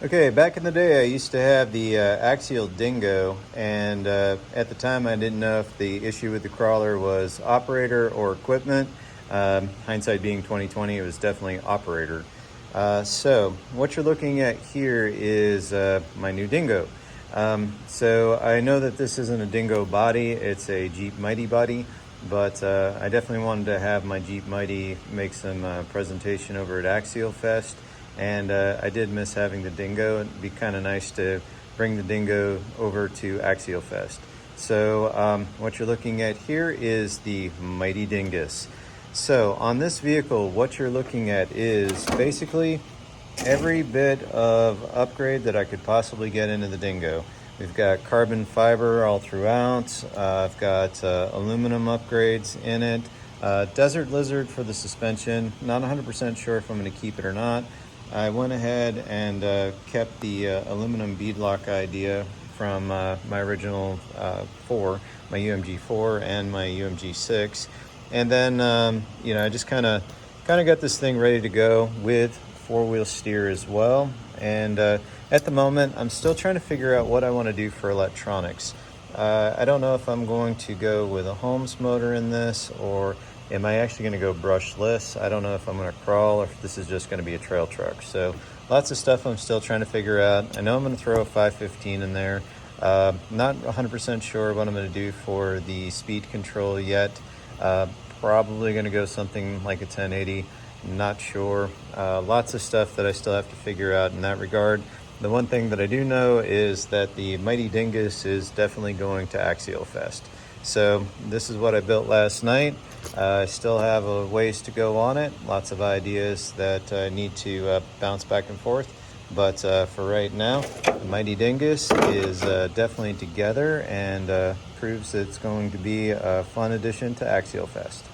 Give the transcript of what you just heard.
Okay, back in the day, I used to have the axial dingo, and at the time, I didn't know if the issue with the crawler was operator or equipment. Hindsight being 2020, it was definitely operator. So what you're looking at here is my new dingo. So I know that this isn't a dingo body; it's a Jeep Mighty body. But I definitely wanted to have my Jeep Mighty make some presentation over at Axial Fest, and I did miss having the dingo. It'd be kind of nice to bring the dingo over to Axial Fest. So what you're looking at here is the Mighty Dingus. So on this vehicle, what you're looking at is basically every bit of upgrade that I could possibly get into the dingo. We've got carbon fiber all throughout. I've got aluminum upgrades in it. Desert Lizard for the suspension. Not 100% sure if I'm going to keep it or not. I went ahead and kept the aluminum beadlock idea from my original 4, my UMG 4 and my UMG 6. And then, I just kind of got this thing ready to go with four-wheel steer as well. And at the moment, I'm still trying to figure out what I want to do for electronics. I don't know if I'm going to go with a Holmes motor in this, or am I actually going to go brushless? I don't know if I'm going to crawl or if this is just going to be a trail truck. So lots of stuff I'm still trying to figure out. I know I'm going to throw a 515 in there. Not 100% sure what I'm going to do for the speed control yet. Probably going to go something like a 1080. Not sure. Lots of stuff that I still have to figure out in that regard. The one thing that I do know is that the Mighty Dingus is definitely going to Axial Fest. So this is what I built last night. I still have a ways to go on it. Lots of ideas that I need to bounce back and forth. But for right now, the Mighty Dingus is definitely together and proves that it's going to be a fun addition to Axial Fest.